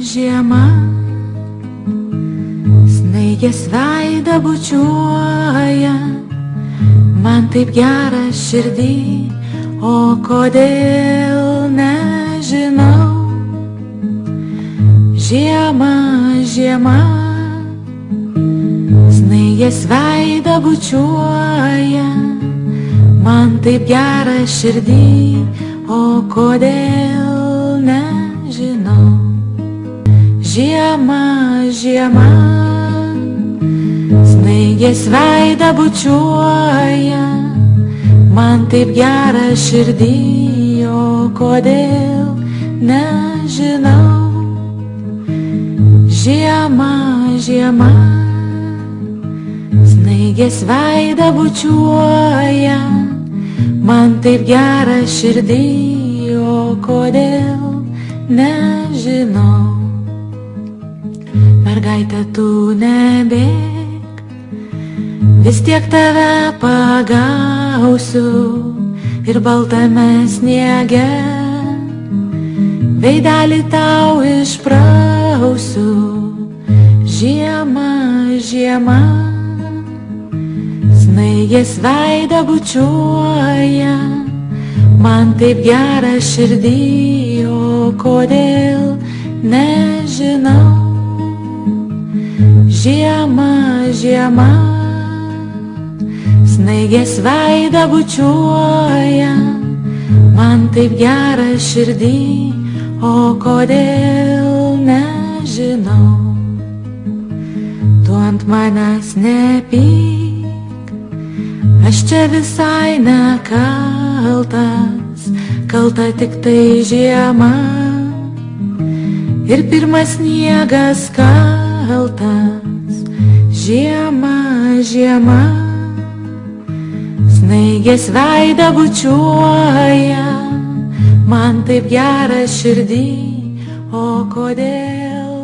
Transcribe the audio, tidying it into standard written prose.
žiema, snaigės veidą bučiuoja, man taip gera širdį, o kodėl nežinau. Žiema, žiema, snaigės veidą bučiuoja, man taip gera širdį, o kodėl nežinau. Žiema, žiema, snaigės veidą bučiuoja, man taip gera širdį, o kodėl nežinau. Žiema, žiema, snaigės veidą bučiuoja, man taip gera širdį, o kodėl nežinau. Mergaitė, tu nebėk, vis tiek tave pagausiu ir baltame sniege veidelį tau išprausiu. Žiema, žiema, snaigės veidą bučiuoja, man taip gera širdį, o kodėl nežinau. Žiema, žiema, snaigės veidą bučiuoja, man taip gera širdį, o kodėl nežinau. Tu ant manęs nepyk, aš čia visai nekaltas, kalta tik tai žiema ir pirmas sniegas kaltas. Žiema, žiema, snaigės veidą bučiuoja, man taip gera širdį, o kodėl